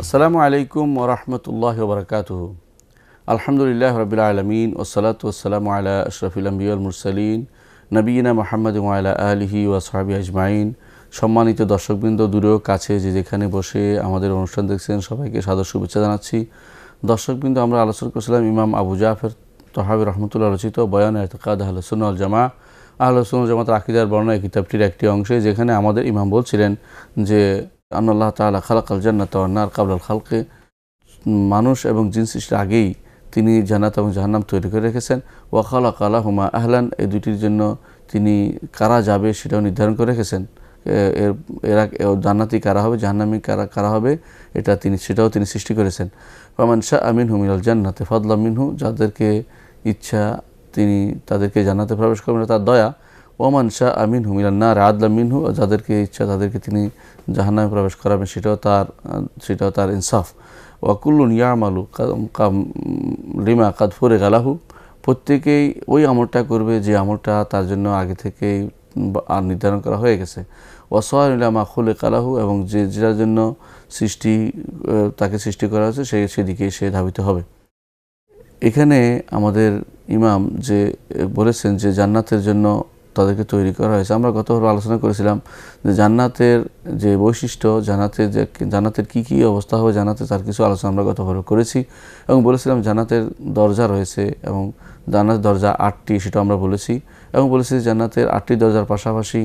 আসসালামু আলাইকুম ওয়া রাহমাতুল্লাহি ওয়া বারাকাতুহু। আলহামদুলিল্লাহি রাব্বিল আলামিন ওয়াসসালাতু ওয়াসসালামু আলা আশরাফিল আমবিয়া ওয়াল মুরসালিন নবিয়িনা মুহাম্মাদিন ওয়া আলা আলিহি ওয়া সাহবিহি আজমাইন। সম্মানিত দর্শকবৃন্দ, দূরেও কাছে যে যেখানে বসে আমাদের অনুষ্ঠান দেখছেন সবাইকে সাদর শুভেচ্ছা জানাচ্ছি। দর্শকবৃন্দ, আমরা আলোচনা করেছিলাম ইমাম আবু জাফর তাহাবী রাহমাতুল্লাহ রচিত বয়ান ইতিকাদ আহলে সুন্নাহ ওয়াল জামাআহ, আহলে সুন্নাহ ওয়াল জামাতের আকীদার বর্ণনা এই কিতাবটির একটি অংশে, যেখানে আমাদের ইমাম বলছিলেন যে আল্লাহ তাআলা খালাকাল জান্নাতা ওয়ান নার ক্বাবলাল খালকি, মানুষ এবং জিন সৃষ্টির আগেই তিনি জান্নাত এবং জাহান্নাম তৈরি করে রেখেছেন। ওয়া খালাকা লাহুমা আহলান, এই দুটির জন্য তিনি কারা যাবে সেটাও নির্ধারণ করে রেখেছেন। এরা জান্নাতি কারা হবে, জাহান্নামী কারা হবে, সেটাও তিনি সৃষ্টি করেছেন। ফামান শাআ মিনহু মিনাল জান্নাতি ফাদলাম মিনহু, যাদেরকে ইচ্ছা তিনি তাদেরকে জান্নাতে প্রবেশ করবেন, তার দয়া। ওমান শাআ মিনহু মিনান নার আদলাম মিনহু, যাদেরকে ইচ্ছা তাদেরকে তিনি জাহান্নামে প্রবেশ করাবেন, সেটাও তার ইনসাফ। ওয়াকুল্লুন ইয়ামালু লিমা কাদ ফুরিগা লাহু, প্রত্যেকেই ওই আমলটা করবে যে আমলটা তার জন্য আগে থেকেই নির্ধারণ করা হয়ে গেছে। ওয়াসায়িরু ইলা মা খুলিকা লাহু, এবং যেটার জন্য তাকে সৃষ্টি করা হয়েছে সেদিকে সে ধাবিত হবে। এখানে আমাদের ইমাম যে বলেছেন যে জান্নাতের জন্য তাদেরকে তৈরি করা হয়েছে, আমরা গতবার আলোচনা করেছিলাম যে জান্নাতের যে বৈশিষ্ট্য, জান্নাতের কী কী অবস্থা হবে জান্নাতে, তার কিছু আলোচনা আমরা গতবার করেছি এবং বলেছিলাম জান্নাতের দরজা রয়েছে এবং জান্নাতের দরজা 8টি, সেটা আমরা বলেছি এবং বলেছি জান্নাতের 8টি দরজার পাশাপাশি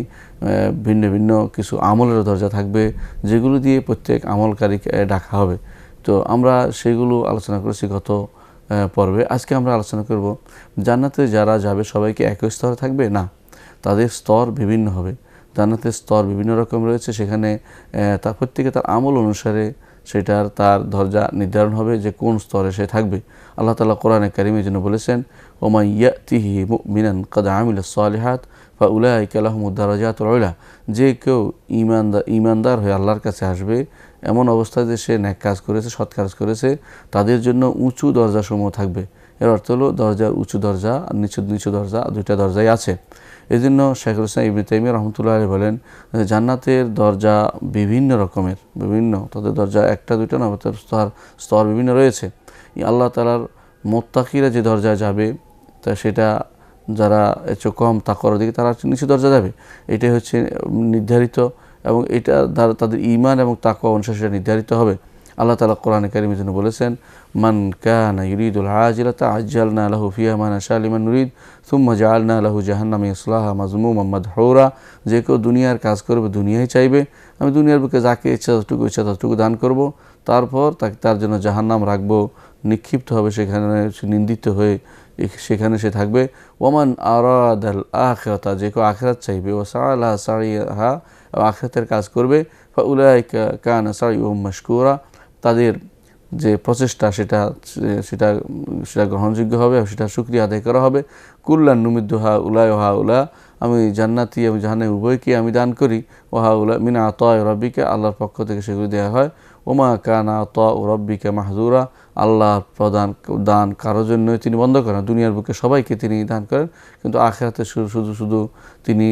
ভিন্ন ভিন্ন কিছু আমলের দরজা থাকবে, যেগুলো দিয়ে প্রত্যেক আমলকারীকে ডাকা হবে। তো আমরা সেগুলো আলোচনা করেছি গত পর্বে। আজকে আমরা আলোচনা করব জান্নাতে যারা যাবে সবাইকে একই স্তরে থাকবে না, তাদের স্তর বিভিন্ন হবে। জান্নাতের স্তর বিভিন্ন রকম রয়েছে, সেখানে তার প্রত্যেকে তার আমল অনুসারে তার দরজা নির্ধারণ হবে যে কোন স্তরে সে থাকবে। আল্লাহ তাআলা কোরআনে কারীমের জন্য বলেছেন, ওমা ইয়াতিহি মুমিনান কাদ আমিলাস সালিহাত ফাউলাইকা লাহুমুদ দারাজাতুল উলা, যে কেউ ঈমানদার হয়ে আল্লাহর কাছে আসবে এমন অবস্থায় যে সে নেক কাজ করেছে, সৎ কাজ করেছে, তাদের জন্য উঁচু দরজাসমূহ থাকবে। এর অর্থ হলো দরজার উঁচু দরজা আর নিচু দরজা, দুইটা দরজাই আছে। এই জন্য শাইখুল ইসলাম ইবনে তাইমিয়া রাহমাতুল্লাহি আলাইহি বলেন জান্নাতের দরজা বিভিন্ন রকমের, তাদের দরজা একটা দুইটা না, স্তর বিভিন্ন রয়েছে। আল্লাহ তাআলার মুত্তাকিরা যে দরজায় যাবে, তা সেটা যারা একটু কম তাকওয়ার দিকে তারা নিচু দরজা যাবে, এটাই হচ্ছে নির্ধারিত, এবং এটা দ্বারা তাদের ঈমান এবং তাকওয়া অনুসারে সেটা নির্ধারিত হবে। আল্লাহ তাআলা কোরআনে কারীমের জন্য বলেছেন, মান কানা ইউরিদুল আজিলাতা আজ্জালনা লাহু ফিহা মা নাশা লিমান নুরিদ সুম্মা জাআলনা লাহু জাহান্নামা ইয়াসলাহা মাযমুমান মাদহুরা, যে কেউ দুনিয়ার কাজ করবে, দুনিয়াই চাইবে, আমি দুনিয়ার বুকে যাকে ইচ্ছা ততটুকু দান করব, তারপর তার জন্য জাহান্নাম রাখবো, নিক্ষিপ্ত হবে সেখানে, নিন্দিত হয়ে সেখানে সে থাকবে। ওমান আরাদাল আখিরাতা, যে কেউ আখিরাত চাইবে, ও সাআলা সাইয়্যাহা, আখিরাতের কাজ করবে, ফাউলাইকা কানা সাইয়্যুহুম মাশকুরা, তাদের যে প্রচেষ্টা সেটা গ্রহণযোগ্য হবে, সেটা শুকরিয়া আদায় করা হবে। কুল্লান নুমিদ্দু হাউলা ওয়া হাউলা, আমি জান্নাতি এবং জাহান্নামী উভয়কে আমি দান করি। ওয়া হাউলা মিন আতা'i রাব্বিকা, আল্লাহর পক্ষ থেকে সেগুলো দেওয়া হয়। ওমা কানা আতা'উ রাব্বিকা মাহযুরা, আল্লাহর দান কারোর জন্যই তিনি বন্ধ করেন। দুনিয়ার বুকে সবাইকে তিনি দান করেন, কিন্তু আখিরাতে শুধু তিনি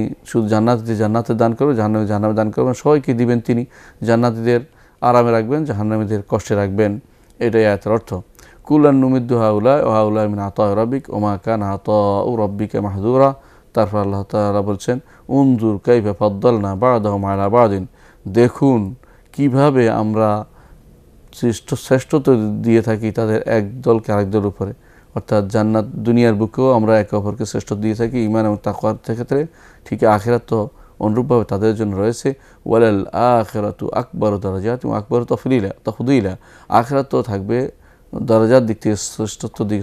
জান্নাতে দান করবেন, জাহান্নামে দান করবেন, সবাইকে দিবেন তিনি। জান্নাতীদের আরামে রাখবেন, জাহান্নামীদের কষ্টে রাখবেন, এটাই আয়াতের অর্থ। কুল্লান নুমিদ্দু হাউলা ওয়া হাউলা মিন আতা'i রাব্বিক ওমা কানা আতা'উ রাব্বিকা মাহযুরা। তারপর আল্লাহ তাআলা বলছেন, উনজুর কাইফা ফাদ্দালনা বা'দাহুম আলা বা'দিন, দেখুন কিভাবে আমরা শ্রেষ্ঠত্ব দিয়ে থাকি তাদের এক দলকে আরেক দলের উপরে, অর্থাৎ জান্নাত দুনিয়ার বুকেও আমরা একে অপরকে শ্রেষ্ঠত্ব দিয়ে থাকি ঈমান এবং তাকওয়ার ক্ষেত্রে, ঠিক আখিরাত তো অনুরূপভাবে তাদের জন্য রয়েছে। ওয়ালাল আখিরাতু আকবারু দারাজাতিন ওয়া আকবারু তাফদীলা, আখিরাত তো থাকবে দরজার দিক থেকে,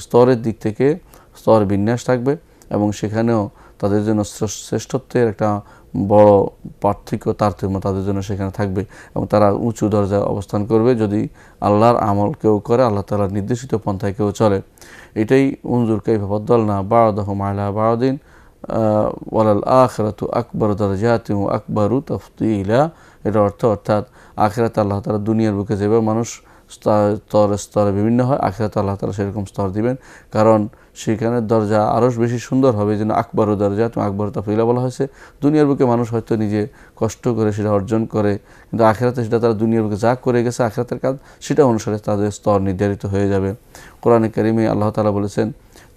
স্তরের দিক থেকে স্তর বিন্যাস থাকবে, এবং সেখানেও তাদের জন্য শ্রেষ্ঠত্বের একটা বড় তারতম্য তাদের জন্য সেখানে থাকবে, এবং তারা উঁচু দরজায় অবস্থান করবে যদি আল্লাহর আমল কেউ করে, আল্লাহ তাআলার নির্দেশিত পন্থায় কেউ চলে। এটাই উনজুর কাইফা ফাদ্দালনা বা'দাহুম আলা বা'দিন ওয়ালাল আখিরাতু আকবারু দারাজাতিন ওয়া আকবারু তাফদীলা। এটার অর্থাৎ আখিরাতে আল্লাহ তাআলা দুনিয়ার বুকে যেভাবে মানুষ স্তরে স্তরে বিভিন্ন হয়, আখিরাতে আল্লাহ তাআলা সেরকম স্তর দিবেন, কারণ সেখানের দরজা আরও বেশি সুন্দর হবে। এই জন্য আকবর দরজা, তুমি আকবর তাফিলা বলা হয়েছে। দুনিয়ার বুকে মানুষ হয়তো নিজে কষ্ট করে সেটা অর্জন করে, কিন্তু আখিরাতে সেটা তারা দুনিয়ার বুকে যা করে গেছে আখিরাতের কাজ, সেটা অনুসারে তাদের স্তর নির্ধারিত হয়ে যাবে। কোরআনে কারিমে আল্লাহ তাআলা বলেছেন,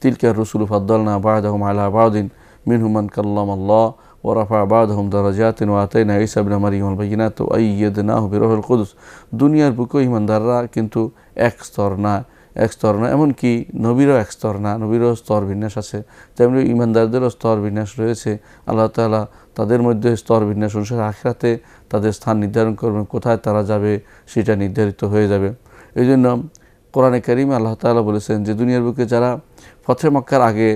তিলকা রুসুলু ফাদ্দালনা বা'দাহুম আলা বা'দিন মিনহুম মান কাল্লামাল্লাহ ওয়া রাফা'a বা'দাহুম দারাজাতিন ওয়া আতাইনা ঈসা ইবনে মারইয়ামাল বায়িনাতি ওয়া আইয়াদনাহু বিরূহিল কুদুস। দুনিয়ার বুকে ঈমানদাররা কিন্তু এক স্তর না, এমনকি নবীরও এক স্তর না, নবীরও স্তর বিন্যাস আছে, তেমনি ঈমানদারদেরও স্তর বিন্যাস রয়েছে। আল্লাহ তাআলা তাদের মধ্যে স্তর বিন্যাস অনুসারে আখিরাতে তাদের স্থান নির্ধারণ করবেন, কোথায় তারা যাবে সেটা নির্ধারিত হয়ে যাবে। এই জন্য কোরআনে কারিমে আল্লাহ তাআলা বলেছেন যে দুনিয়ার বুকে যারা ফতহে মক্কার আগে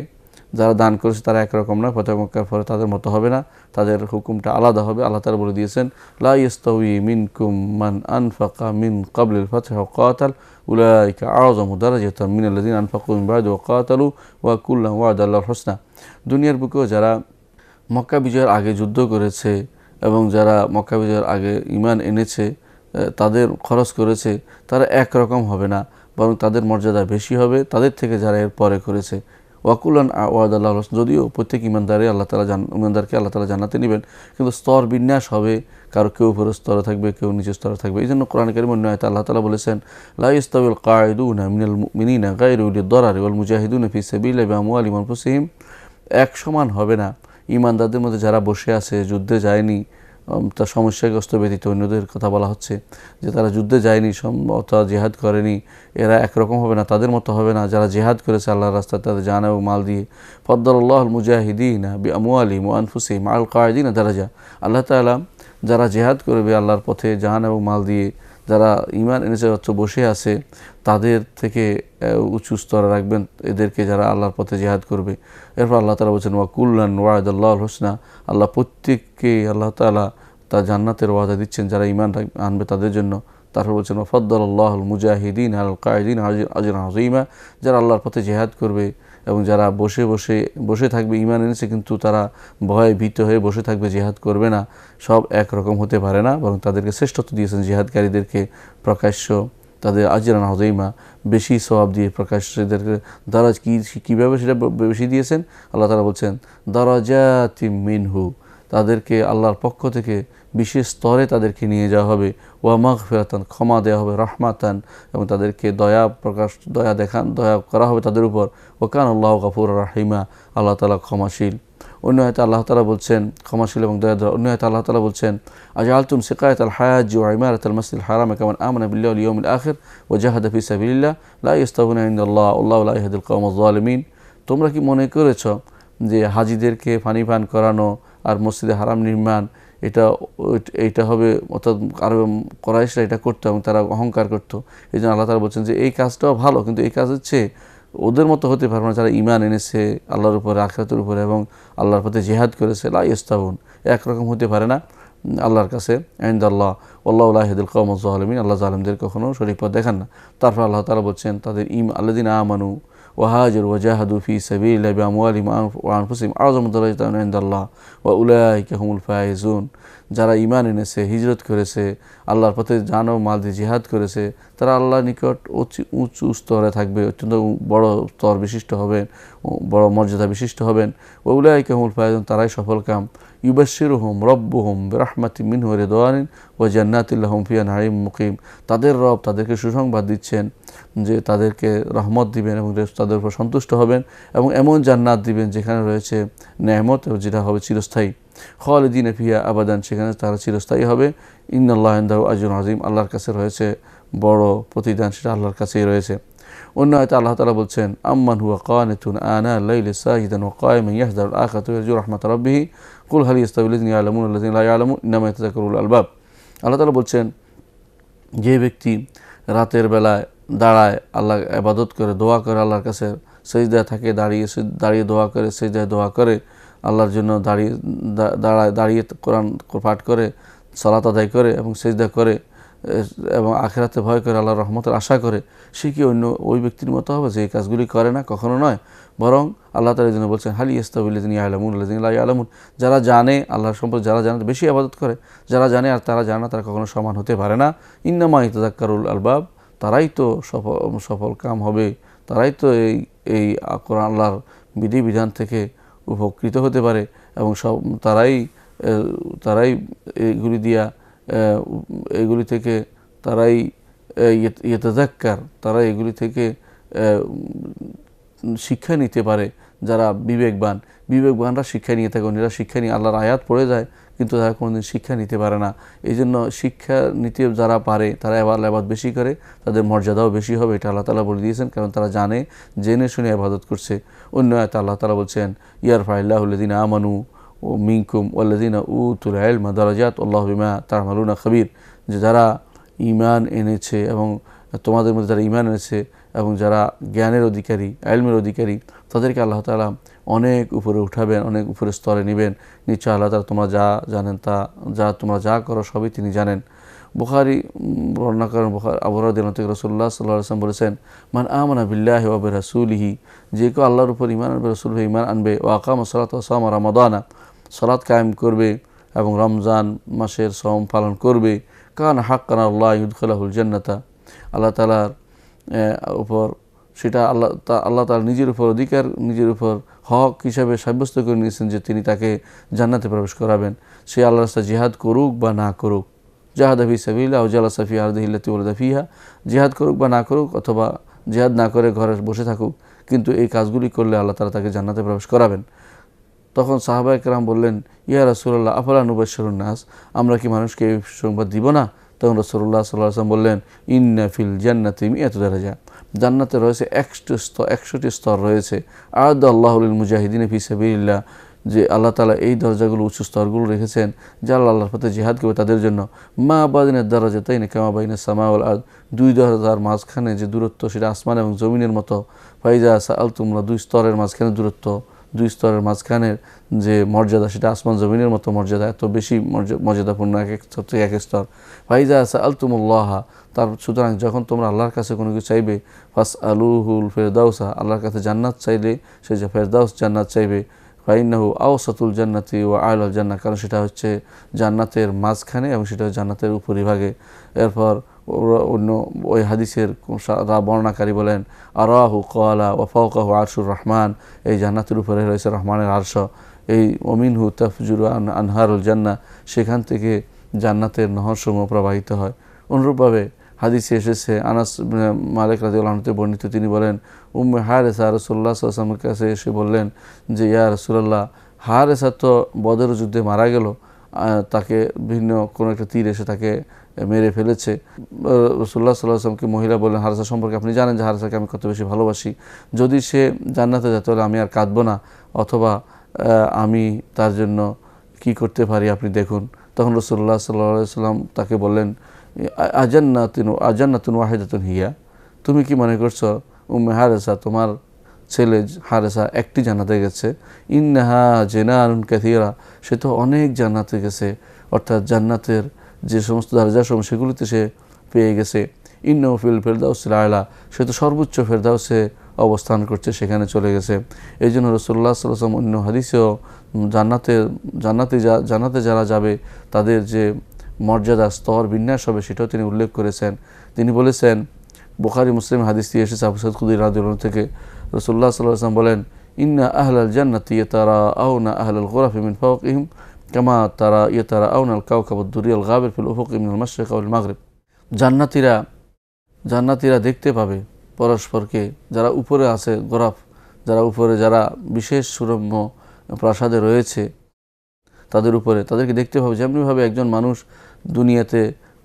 যারা দান করেছে তারা একরকম না, ফতহে মক্কার পরে তাদের মতো হবে না, তাদের হুকুমটা আলাদা হবে। আল্লাহ তাআলা বলে দিয়েছেন, লা ইয়াস্তাউই মিনকুম মান আনফাকা মিন ক্বাবলিল ফাতহি ওয়া ক্বাতাল উলাইকা আ'যামু দারাজাতাম মিনাল্লাযিনা আনফাকু মিন বা'দি ওয়া ক্বাতালু ওয়া কুল্লান ওয়া'দাল্লাহুল হুসনা। দুনিয়ার বুকেও যারা মক্কা বিজয়ের আগে যুদ্ধ করেছে এবং যারা মক্কা বিজয়ের আগে ঈমান এনেছে, তাদের খরচ করেছে, তারা একরকম হবে না, বরং তাদের মর্যাদা বেশি হবে তাদের থেকে যারা এর পরে করেছে। ওয়াকুলান ওয়াদাল্লাহুল হুসনা, যদিও প্রত্যেক ঈমানদারকে আল্লাহ তাআলা জান্নাতে নেবেন, কিন্তু স্তর বিন্যাস হবে, কারো কেউ উপরের স্তরে থাকবে, কেউ নিচের স্তরে থাকবে। এই জন্য কোরআন কারীমে অন্য আয়াতে আল্লাহ তাআলা বলেছেন, লা ইয়াস্তাউল কাঈদুনা মিনাল মুমিনিনা গায়রু উলিদ দারারি ওয়াল মুজাহিদুনা ফি সাবিলিল্লাহি বিআমওয়ালিহিম ওয়া আনফুসিহিম। এক সমান হবে না ঈমানদারদের মধ্যে যারা বসে আছে, যুদ্ধে যায়নি, তার সমস্যাগ্রস্ত ব্যতীত অন্যদের কথা বলা হচ্ছে যে তারা যুদ্ধে যায়নি অথবা জিহাদ করেনি, এরা একরকম হবে না, তাদের মতো হবে না যারা জিহাদ করেছে আল্লাহর রাস্তায় তাদের জান এবং মাল দিয়ে। ফাদ্দালাল্লাহুল মুজাহিদিনা বিআমওয়ালিহিম ওয়া আনফুসিহিম আল কাঈদিনা দারাজা। আল্লাহ তাআলা যারা জিহাদ করবে আল্লাহর পথে জান এবং মাল দিয়ে, যারা ঈমান এনেছে অথচ বসে আছে, তাদের থেকে উঁচু স্তরে রাখবেন এদেরকে যারা আল্লাহর পথে জিহাদ করবে। এরপর আল্লাহ তাআলা বলছেন, ওয়া কুল্লান ওয়া'দাল্লাহুল হুসনা। আল্লাহ প্রত্যেককে আল্লাহ তাআলা তার জান্নাতের ওয়াদা দিচ্ছেন যারা ঈমান আনবে তাদের জন্য। তারপর বলছেন, ওয়া ফাদ্দালাল্লাহুল মুজাহিদিন আলাল কাঈদিন আজরান আযীমা। যারা আল্লাহর পথে জিহাদ করবে এবং যারা বসে থাকবে, ঈমান এনেছে কিন্তু তারা ভয়ে ভীত হয়ে বসে থাকবে, জিহাদ করবে না, সব একরকম হতে পারে না, বরং তাদেরকে শ্রেষ্ঠত্ব দিয়েছেন জিহাদকারীদেরকে প্রকাশ্য তাদের আজরান আযীমা, বেশি সওয়াব দিয়ে প্রকাশ্যদেরকে দারাজ কীভাবে সেটা বেশি দিয়েছেন। আল্লাহ তাআলা বলছেন, দারাজাতিম মিনহু, তাদেরকে আল্লাহর পক্ষ থেকে বিশেষ স্তরে তাদেরকে নিয়ে যাওয়া হবে। ওয়া মাগফিরাতান, ক্ষমা দেওয়া হবে। রাহমাতান, এবং তাদেরকে দয়া করা হবে তাদের উপর। ওয়া কানাল্লাহু গফুরুর রাহিমা, আল্লাহ তাআলা ক্ষমাশীল। অন্য আয়াতে আল্লাহ তাআলা বলছেন ক্ষমাশীল এবং দয়াদ্র। অন্য আয়াতে আল্লাহ তাআলা বলছেন, আজআলতুম সিকায়াতাল হাজ্জি ওয়া ইমারাতাল মাসজিদিল হারাম কামান আমানা বিল্লাহি ওয়াল ইয়াউমিল আখির ওয়া জাহাদা ফি সাবিলিল্লাহ লা ইয়াস্তাউনা ইনদাল্লাহ আল্লাহু লা ইয়াহদিল কওমাজ জালিমিন। তোমরা কি মনে করেছ যে হাজিদেরকে পানি পান করানো আর মসজিদে হারাম নির্মাণ এটা হবে, অর্থাৎ আরব কুরাইশরা এটা করতো এবং তারা অহংকার করতো। এই জন্য আল্লাহ তাআলা বলছেন যে এই কাজটাও ভালো, কিন্তু এই কাজের চেয়ে ওদের মতো হতে পারবে না যারা ঈমান এনেছে আল্লাহর উপরে, আখিরাতের উপরে এবং আল্লাহর পথে জিহাদ করেছে। লা ইয়াস্তাউন, একরকম হতে পারে না আল্লাহর কাছে। ইনদাল্লাহ আল্লাহু লা ইয়াহদিল কওমাজ জালিমিন, আল্লাহ জালিমদের কখনো সঠিক পথ দেখান না। তারপর আল্লাহ তাআলা বলছেন, তাদের আল্লাযিনা আমানু ওয়া হাজারু ওয়া জাহাদু ফি সাবিলিল্লাহি বিআমওয়ালিহিম ওয়া আনফুসিহিম আ'যামু দারাজাতান ইনদাল্লাহ ওয়া উলাইকা হুমুল ফায়েজুন। যারা ঈমান এনেছে, হিজরত করেছে, আল্লাহর পথে জান ও মাল দিয়ে জিহাদ করেছে, তারা আল্লাহর নিকট উঁচু স্তরে থাকবে, অত্যন্ত বড় স্তর বিশিষ্ট হবেন, বড় মর্যাদা বিশিষ্ট হবেন। ওয়া উলাইকা হুমুল ফায়েজুন, তারাই সফলকাম। ইউবাশশিরুহুম রাব্বুহুম বিরাহমাতিম মিনহু ওয়া রিদওয়ানিন ওয়া জান্নাতিন লাহুম ফিহা নাঈম মুকিম। তাদের রব তাদেরকে সুসংবাদ দিচ্ছেন যে তাদেরকে রহমত দিবেন এবং তাদের উপর সন্তুষ্ট হবেন এবং এমন জান্নাত দিবেন যেখানে রয়েছে নেয়ামত এবং যেটা হবে চিরস্থায়ী। খালিদিনা ফিহা আবাদান, সেখানে তারা চিরস্থায়ী হবে। ইন্নাল্লাহা ইনদাহু আজরুন আযীম, আল্লাহর কাছে রয়েছে বড় প্রতিদান, সেটা আল্লাহর কাছেই রয়েছে। অন্য আয়াতে আল্লাহ তাআলা বলছেন, আম্মান হুয়া কানিতুন আনা আল-লাইলি সাজিদান ওয়া কায়িমান ইয়াহযারুল আখিরাতা ওয়া ইয়ারজু রাহমাতা রাব্বিহি কুল হাল ইয়াস্তাউল লাযিনা ইয়ালামুন ওয়াল লাযিনা লা ইয়ালামুন ইন্নামা ইয়াতাযাক্কারু উলুল আলবাব। আল্লাহ তাআলা বলছেন, যে ব্যক্তি রাতের বেলায় দাঁড়ায়, আল্লাহ ইবাদত করে, দোয়া করে, আল্লাহর কাছে সিজদায় থাকে, দাঁড়িয়ে দোয়া করে, সিজদায় দোয়া করে, আল্লাহর জন্য দাঁড়িয়ে কোরআন পাঠ করে, সালাত আদায় করে এবং সিজদা করে এবং আখিরাতে ভয় করে, আল্লাহর রহমতের আশা করে, সে কি ওই ব্যক্তির মতো হবে যে এই কাজগুলি করে না? কখনো নয়। বরং আল্লাহ তাআলা এই জন্য বলছেন, হাল ইয়াস্তাউল লাযিনা ইয়ালামুন ওয়াল লাযিনা লা ইয়ালামুন। যারা জানে আল্লাহর সম্পর্কে, যারা জানে বেশি ইবাদত করে, যারা জানে আর তারা জানে না, তারা কখনো সমান হতে পারে না। ইন্নামা ইয়াতাযাক্কারুল আলবাব, তারাই তো সফল কাম হবে, তারাই তো এই কোরআন আল্লাহর বিধিবিধান থেকে উপকৃত হতে পারে এবং তারাই তারাই এগুলি থেকে তারাই ইয়েতাযাক্কার, তারা এগুলি থেকে শিক্ষা নিতে পারে। যারা বিবেকবানরা শিক্ষা নিয়ে থাকে, অন্যরা শিক্ষা নিয়ে আল্লাহর আয়াত পড়ে যায় কিন্তু তারা কোনোদিন শিক্ষা নিতে পারে না। এই জন্য শিক্ষা নিতে যারা পারে তারা আবাদ বেশি করে, তাদের মর্যাদাও বেশি হবে, এটা আল্লাহ তাআলা বলে দিয়েছেন, কারণ তারা জেনে শুনে ইবাদত করছে। অন্য আয়াতে আল্লাহ তাআলা বলছেন ইয়ারফাইল্লাহুল্লাযিনা আমানু ও মিনকুম ওয়াল্লাযিনা উতুল ইলমা দারাজাত আল্লাহু বিমা তা'মালুনা খাবীর, যে যারা ঈমান এনেছে এবং তোমাদের মধ্যে যারা ঈমান এনেছে এবং যারা জ্ঞানের অধিকারী, ইলমের অধিকারী, তাদেরকে আল্লাহ তাআলা অনেক উপরে উঠাবেন, অনেক উপরে স্তরে নেবেন। নিশ্চয় আল্লাহ তাআলা তোমরা যা জানেন তোমরা যা করো সবই তিনি জানেন। বুখারী বর্ণনা করেন, আবু হুরায়রা রাদিয়াল্লাহু আনহু রাসূলুল্লাহ সাল্লাল্লাহু আলাইহি ওয়াসাল্লাম বলেছেন, মান আমানা বিল্লাহি ওয়া বিরাসূলিহি, যে কেউ আল্লাহর উপর ঈমান আনবে, রাসূলের ঈমান আনবে, ওয়া আকামাস সালাতা ওয়া সামা রমাদানা, সালাত কায়েম করবে এবং রমজান মাসের সওম পালন করবে, কানা হাক্কান আল্লাহ ইউদখিলাহুল জান্নাতা, আল্লাহ তাআলার উপর সেটা আল্লাহ তাআলা নিজের উপর অধিকার, নিজের উপর হক হিসাবে সাব্যস্ত করে নিয়েছেন যে তিনি তাকে জান্নাতে প্রবেশ করাবেন। সে আল্লাহর রাস্তায় জিহাদ করুক বা না করুক, জাহাদা ফি সাবিলিল্লাহ আও জালাসা ফি আরদিহি আল্লাতী ওয়ালাদা ফিহা, জিহাদ করুক বা না করুক, অথবা জিহাদ না করে ঘরে বসে থাকুক, কিন্তু এই কাজগুলি করলে আল্লাহ তাআলা তাকে জান্নাতে প্রবেশ করাবেন। তখন সাহাবায়ে কেরাম বললেন, ইয়া রাসূলুল্লাহ আফালা নুবাশশিরুন নাস, আমরা কি মানুষকে এই সংবাদ দিব না? তখন রাসূলুল্লাহ সাল্লাল্লাহু আলাইহি ওয়াসাল্লাম বললেন, ইন্না ফিল জান্নাতি মিআতু দারাজা, জান্নাতে রয়েছে 100টি স্তর রয়েছে। আ'আদাল্লাহু লিল মুজাহিদিনা ফি সাবিলিল্লাহ, যে আল্লাহ তাআলা এই দরজাগুলো, উঁচু স্তরগুলো রেখেছেন যারা আল্লাহর পথে জিহাদ করবে তাদের জন্য। মা বাদিনের দারাজাতাইনি কামা বাইনাস সামা ওয়াল আরদ, দুই দরজার মাঝখানে যে দূরত্ব সেটা আসমান এবং জমিনের মতো। ফাইজা সাআলতুমুল্লাহ, দুই স্তরের মাঝখানে দূরত্ব, দুই স্তরের মাঝখানের যে মর্যাদা সেটা আসমান জমিনের মতো মর্যাদা, এত বেশি মর্যাদাপূর্ণ এক এক স্তর থেকে এক এক স্তর। ফাইজা সাআলতুমুল্লাহ, সুতরাং যখন তোমরা আল্লাহর কাছে কোনো কিছু চাইবে, ফাসআলুহুল ফিরদাউসা, আল্লাহর কাছে জান্নাত চাইলে সে যে ফেরদাউস জান্নাত চাইবে। ফাইন্নাহু আওসাতুল জান্নাতি ওয়া আ'লাল জান্নাহ, কারণ সেটা হচ্ছে জান্নাতের মাঝখানে এবং সেটা জান্নাতের উপরিভাগে। এরপর অন্য ওই হাদিসের বর্ণনাকারী বলেন, আরাহু ক্বালা ওয়া ফাওকাহু আরশুর রহমান, এই জান্নাতের উপরে রয়েছে রহমানের আরশ। এই ওমিনহু তাফজুরু আনহারুল জান্নাহ, সেখান থেকে জান্নাতের নহরসমূহ প্রবাহিত হয়। অনুরূপভাবে হাদিসে এসেছে, আনাস মালিক রাদিয়াল্লাহু আনহু বর্ণিত, তিনি বলেন, উম্মে হারেসা রাসূলুল্লাহ সাল্লাল্লাহু আলাইহি ওয়াসাল্লামের কাছে এসে বললেন যে, ইয়া রাসূলুল্লাহ, হারেসা তো বদর যুদ্ধে মারা গেল, তাকে ভিন্ন কোনো একটা তীর এসে তাকে মেরে ফেলেছে। রাসূলুল্লাহ সাল্লাল্লাহু আলাইহি ওয়াসাল্লামকে মহিলা বললেন, হারেসা সম্পর্কে আপনি জানেন যে হারেসাকে আমি কত বেশি ভালোবাসি, যদি সে জান্নাতে যায় তাহলে আমি আর কাঁদবো না, অথবা আমি তার জন্য কি করতে পারি আপনি দেখুন। তখন রাসূলুল্লাহ সাল্লাল্লাহু আলাইহি ওয়াসাল্লাম তাকে বললেন, আজান্নাতুন ওয়াহিদাতুন হিয়া, তুমি কি মনে করছো উম্মে হারেসা, তোমার ছেলে হারেসা একটি জান্নাতে গেছে? ইন্নাহা জিনানুন কাসীরা, সে তো অনেক জান্নাতে গেছে, অর্থাৎ জান্নাতের যে সমস্ত দরজাসমূহ সেগুলিতে সে পেয়ে গেছে। ইন্নাহু ফিল ফিরদাউসিল আ'লা, সে তো সর্বোচ্চ ফেরদাউসে অবস্থান করছে, সেখানে চলে গেছে। এই জন্য রাসূলুল্লাহ সাল্লাল্লাহু আলাইহি ওয়াসাল্লাম অন্য হাদিসেও জান্নাতে যারা যাবে তাদের যে মর্যাদা স্তর বিন্যাস হবে সেটাও তিনি উল্লেখ করেছেন। তিনি বলেছেন, বুখারী মুসলিম হাদিসটি এসেছে আবু সাঈদ খুদরী রাদিয়াল্লাহু আনহু থেকে, রাসূলুল্লাহ সাল্লাল্লাহু আলাইহি ওয়াসাল্লাম বলেন, ইন্না আহলাল জান্নাতি ইয়াতারাআউনা আহলাল গুরাফি মিন ফাওকিহিম কামা ইয়াতারাআউনা আল কাওকাবাদ দুরিয়াল গাবির ফিল উফুকি মিনাল মাশরিক ওয়াল মাগরিব, জান্নাতীরা দেখতে পাবে পরস্পরকে, যারা উপরে আছে গোরাফ, যারা উপরে, যারা বিশেষ সুরম্য প্রাসাদে রয়েছে তাদের উপরে, তাদেরকে দেখতে পাবে যেমনিভাবে একজন মানুষ দুনিয়াতে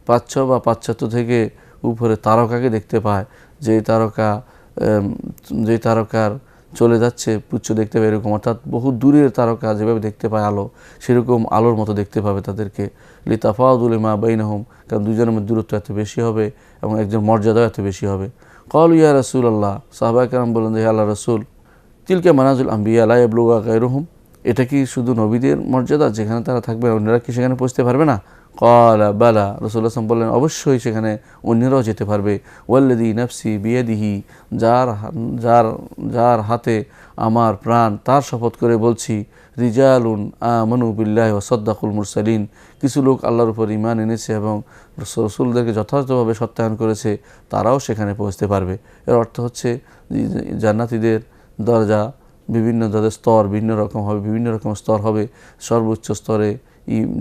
প্রাচ্য বা পাশ্চাত্য থেকে উপরে তারকাকে দেখতে পায়, যেই তারকার চলে যাচ্ছে পুচ্ছ দেখতে পায় এরকম, অর্থাৎ বহু দূরের তারকা যেভাবে দেখতে পায় আলো, সেরকম আলোর মতো দেখতে পাবে তাদেরকে। লিতাফাউদুল মা বাইনাহুম, কারণ দুজনের মধ্যে দূরত্ব এত বেশি হবে এবং একজন মর্যাদাও এত বেশি হবে। ক্বালু ইয়া রাসূলুল্লাহ, সাহাবায়ে কেরাম বলেন, হে আল্লাহর রাসূল, তিলকা মানাজিল আম্বিয়া লা ইয়াবলুগা গায়রুহুম, এটা কি শুধু নবীদের মর্যাদা, যেখানে তারা থাকবে অন্যরা কি সেখানে পৌঁছতে পারবে না? ক্বালা বালা, রাসূলুল্লাহ সাল্লাল্লাহু আলাইহি ওয়াসাল্লাম বললেন অবশ্যই সেখানে অন্যরাও যেতে পারবে। ওয়াল্লাযী নাফসি বিয়াদিহি, যার হাতে আমার প্রাণ, তার শপথ করে বলছি, রিজালুন আমানু বিল্লাহি ওয়া সাদ্দাকুল মুরসালিন, কিছু লোক আল্লাহর উপর ঈমান এনেছে এবং রাসূলদেরকে যথাযথভাবে সত্যায়ন করেছে, তারাও সেখানে পৌঁছতে পারবে। এর অর্থ হচ্ছে জান্নাতীদের দরজা বিভিন্ন, যাদের স্তর ভিন্ন রকম হবে, বিভিন্ন রকম স্তর হবে। সর্বোচ্চ স্তরে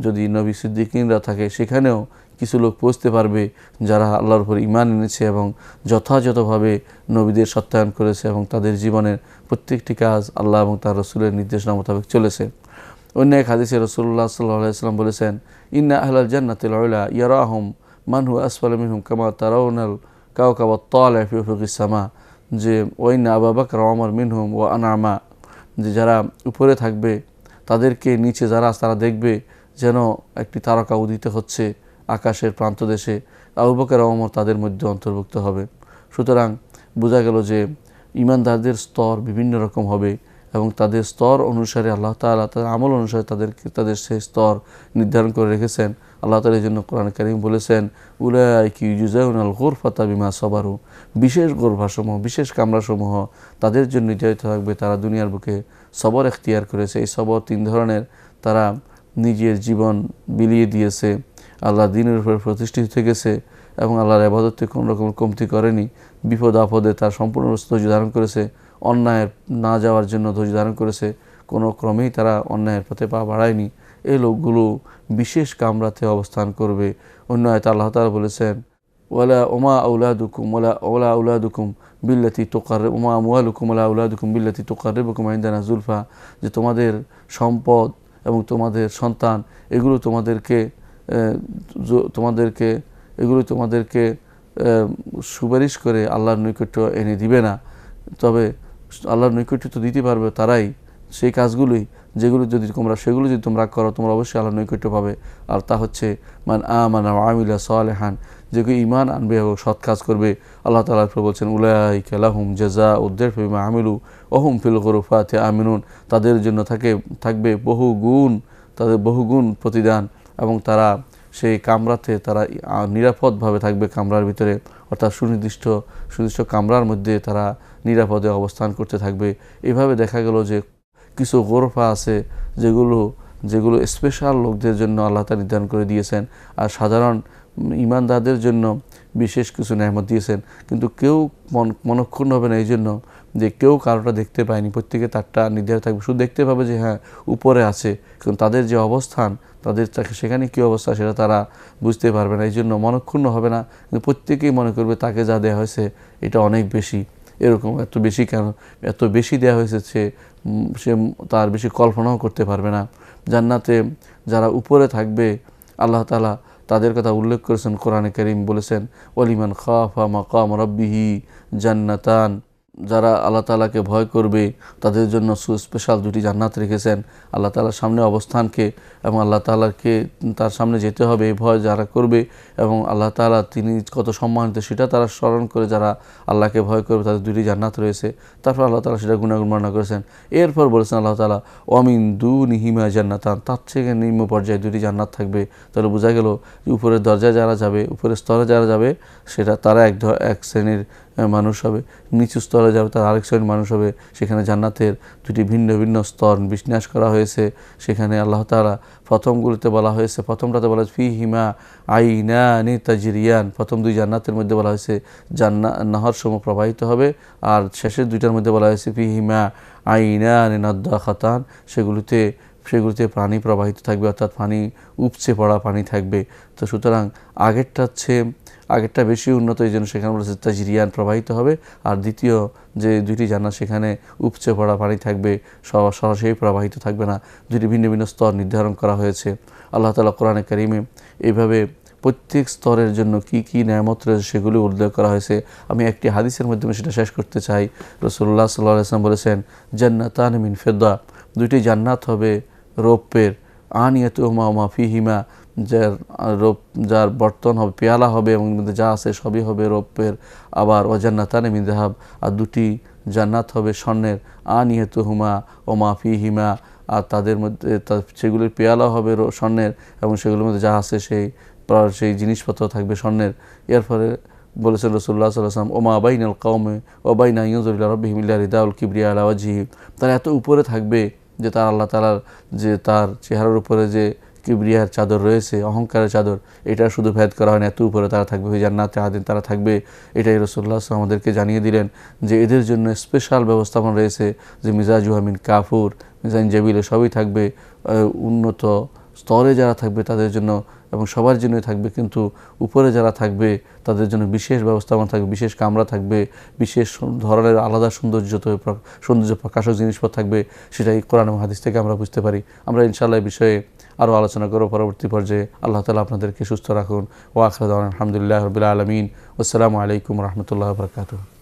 যদি নবী সিদ্দিকিনরা থাকে, সেখানেও কিছু লোক পৌঁছতে পারবে যারা আল্লাহর উপর ঈমান এনেছে এবং যথাযথভাবে নবীদের সত্যায়ন করেছে এবং তাদের জীবনের প্রত্যেকটি কাজ আল্লাহ এবং তার রসুলের নির্দেশনা মোতাবেক চলেছে। অন্য এক হাদিসে রাসূলুল্লাহ সাল্লাল্লাহু আলাইহি ওয়াসাল্লাম বলেছেন, ইন্না আহলাল জান্নাতিল উলা ইয়ারাহুম মান হুয়া আসফালু মিনহুম কামা তারাউনাল কাওকাবা আত-তালি'a ফি উফুকিস সামা, যে ওয়াইন্না আবু বকর ওয়া ওমর মিনহুম ওয়া আনআমা, যে যারা উপরে থাকবে তাদেরকে নিচে যারা তারা দেখবে যেন একটি তারকা উদিত হচ্ছে আকাশের প্রান্তদেশে, আবু বকর ওয়া ওমর তাদের মধ্যে অন্তর্ভুক্ত হবে। সুতরাং বোঝা গেল যে ঈমানদারদের স্তর বিভিন্ন রকম হবে এবং তাদের স্তর অনুসারে আল্লাহ তাআলা তাদের আমল অনুসারে তাদের সেই স্তর নির্ধারণ করে রেখেছেন। আল্লাহ তাআলা এই জন্য কোরআন কারীম বলেছেন, উলাইকা ইউজাউনাল গুরফাতা বিমা সাবারু, বিশেষ গুরফাসমূহ, বিশেষ কামরাসমূহ তাদের জন্য নির্ধারিত থাকবে, তারা দুনিয়ার বুকে সবর এখতিয়ার করেছে। এই সবর তিন ধরনের, তারা নিজের জীবন বিলিয়ে দিয়েছে, আল্লাহ দ্বীনের উপর প্রতিষ্ঠিত থেকেছে এবং আল্লাহর ইবাদতে কোনো রকম কমতি করেনি, বিপদ আপদে তার সম্পূর্ণ ধৈর্য ধারণ করেছে, অন্যায়ের না যাওয়ার জন্য ধৈর্য ধারণ করেছে, কোনো ক্রমেই তারা অন্যায়ের পথে পা বাড়ায়নি। এই লোকগুলো বিশেষ কামরাতে অবস্থান করবে। অন্য আয়াতে আল্লাহ তাআলা বলেছেন, ওয়ালা ওমা আউলাদুকুম ওয়ালা আউলাদুকুম বিল্লাতি তুকাররিব ওমা আমওয়ালুকুম ওয়ালা আউলাদুকুম বিল্লাতি তুকাররিবুকুম ইনদানা যুলফা, যে তোমাদের সম্পদ এবং তোমাদের সন্তান এগুলো তোমাদেরকে সুপারিশ করে আল্লাহর নৈকট্য এনে দিবে না, তবে আল্লাহর নৈকট্য তো দিতে পারবে তারাই সেই কাজগুলোই সেগুলো যদি তোমরা করো, তোমরা অবশ্যই আল্লাহর নৈকট্য পাবে। আর তা হচ্ছে মান আমানা ওয়া আমিলা সালিহান, যে কেউ ঈমান আনবে এবং সৎ কাজ করবে। আল্লাহ তাআলা বলছেন, উলাইকা লাহুম জাযাউদ দিফি বিমা আমিলু ওয়া হুম ফিল গুরফাতি আমিনুন, তাদের জন্য থাকবে বহুগুণ প্রতিদান এবং তারা সেই কামরাতে তারা নিরাপদভাবে থাকবে কামরার ভিতরে, অর্থাৎ সুনির্দিষ্ট কামরার মধ্যে তারা নিরাপদে অবস্থান করতে থাকবে। এভাবে দেখা গেল যে কিছু গোরফা আছে যেগুলো স্পেশাল লোকদের জন্য আল্লাহ তাআলা নির্ধারণ করে দিয়েছেন, আর সাধারণ ঈমানদারদের জন্য বিশেষ কিছু নেয়ামত দিয়েছেন। কিন্তু কেউ মনক্ষুণ্ণ হবে না এই জন্য যে কেউ কারোটা দেখতে পায়নি, প্রত্যেকে তারটা নির্ধারিত থাকবে, শুধু দেখতে পাবে যে হ্যাঁ উপরে আছে, কিন্তু তাদের যে অবস্থান, সেখানে কী অবস্থা সেটা তারা বুঝতে পারবে না। এই জন্য মনক্ষুণ্ণ হবে না, কিন্তু প্রত্যেকেই মনে করবে তাকে যা দেওয়া হয়েছে এটা অনেক বেশি, এরকম এত বেশি কেন, এত বেশি দেওয়া হয়েছে সে তার বেশি কল্পনাও করতে পারবে না। জান্নাতে যারা উপরে থাকবে আল্লাহ তাআলা তাদের কথা উল্লেখ করেছেন, কোরআনে কারীম বলেছেন, ওয়ালিমান খাফা মাকাম রাব্বিহি জান্নাতান, যারা আল্লাহ তাআলাকে ভয় করবে তাদের জন্য স্পেশাল দুটি জান্নাত রেখেছেন। আল্লাহ তাআলার সামনে অবস্থানকে এবং আল্লাহ তাআলাকে তার সামনে যেতে হবে এই ভয় যারা করবে, এবং আল্লাহ তাআলা তিনি কত সম্মানিত সেটা তারা স্মরণ করে যারা আল্লাহকে ভয় করবে তাদের দুটি জান্নাত রয়েছে। তারপর আল্লাহ তাআলা সেটা গুণাগুণ বর্ণনা করেছেন। এরপর বলেছেন আল্লাহ তাআলা, ওয়ামিন দুনিহিমা জান্নাতান, তার থেকে নিম্ন পর্যায়ে দুটি জান্নাত থাকবে। তাহলে বোঝা গেল যে উপরের দরজায় যারা যাবে, উপরের স্তরে যারা যাবে সেটা তারা এক শ্রেণীর মানুষ হবে, নিচু স্তরে যাবে তার আরেক শ্রেণীর মানুষ হবে। সেখানে জান্নাতের দুটি ভিন্ন ভিন্ন স্তর বিন্যাস করা হয়েছে। সেখানে আল্লাহ তাআলা প্রথমটাতে বলা হয়েছে ফিহিমা আইনানি তাজরিয়ান, প্রথম দুই জান্নাতের মধ্যে বলা হয়েছে নহরসমূহ প্রবাহিত হবে, আর শেষের দুইটার মধ্যে বলা হয়েছে ফিহিমা আইনানি নাদ্দাখাতান, সেগুলিতে পানি প্রবাহিত থাকবে, অর্থাৎ পানি উপচে পড়া পানি থাকবে। তো সুতরাং আগেরটা বেশি উন্নত, এই জন্য সেখানে বলেছে তাজরিয়ান প্রবাহিত হবে, আর দ্বিতীয় যে দুইটি জান্নাত সেখানে উপচে পড়া পানি থাকবে, সরাসরি প্রবাহিত থাকবে না। দুটি ভিন্ন ভিন্ন স্তর নির্ধারণ করা হয়েছে। আল্লাহ তাআলা কোরআনে কারীমে এইভাবে প্রত্যেক স্তরের জন্য কি কি নেয়ামত রয়েছে সেগুলি উল্লেখ করা হয়েছে। আমি একটি হাদিসের মাধ্যমে সেটা শেষ করতে চাই। রাসূলুল্লাহ সাল্লাল্লাহু আলাইহি ওয়াসাল্লাম বলেছেন, জান্নাতান মিন ফিদ্দা, দুইটি জান্নাত হবে রৌপ্যের, আনিয়াতুহুমা ওয়া মা ফিহিমা, যার বর্তন হবে পেয়ালা হবে এবং মধ্যে যা আছে সবই হবে রৌপ্যের। আবার ওয়া জান্নাতানি মিন যাহাব, আর দুটি জান্নাত হবে স্বর্ণের, আনিয়াতুহুমা ওয়া মা ফিহিমা, আর তাদের মধ্যে সেগুলির পেয়ালা হবে স্বর্ণের, এবং সেগুলোর মধ্যে যা আছে সেই জিনিসপত্র থাকবে স্বর্ণের। এর ফলে বলেছেন রাসূলুল্লাহ সাল্লাল্লাহু আলাইহি ওয়াসাল্লাম, ওমা বাইনাল কওমি ওয়া বাইনা ইয়ানজুরু ইলা রাব্বিহিম ইল্লা রিদাউল কিবরিয়া আলা ওয়াজহিহি। তারা এত উপরে থাকবে যে তার আল্লাহ তাআলার যে তার চেহারার উপরে যে কিবরিয়ার চাদর রয়েছে, অহংকারের চাদর, এটা শুধু ভেদ করা হয় না, এত উপরে তারা থাকবে, ওই জান্নাতে আদিন তারা থাকবে। এটাই রাসূলুল্লাহ সাল্লাল্লাহু আলাইহি ওয়াসাল্লাম আমাদেরকে জানিয়ে দিলেন যে এদের জন্য স্পেশাল ব্যবস্থাপনা রয়েছে, যে মিজাজুহা মিন কাফুর, মিজান জাবিলে সবই থাকবে উন্নত স্তরে যারা থাকবে তাদের জন্য, এবং সবার জন্যই থাকবে, কিন্তু উপরে যারা থাকবে তাদের জন্য বিশেষ ব্যবস্থাপনা থাকবে, বিশেষ কামরা থাকবে, বিশেষ ধরনের আলাদা সৌন্দর্য প্রকাশক জিনিসপত্র থাকবে। সেটাই কোরআন এবং হাদিস থেকে আমরা বুঝতে পারি। আমরা ইনশাআল্লাহ এই বিষয়ে আরও আলোচনা করব পরবর্তী পর্যায়ে। আল্লাহ তাআলা আপনাদেরকে সুস্থ রাখুন। ওয়া আখিরু দাওয়ানা আলহামদুলিল্লাহি রাব্বিল আলামিন। আসসালামু আলাইকুম ওয়া রাহমাতুল্লাহি ওয়া বারাকাতুহু।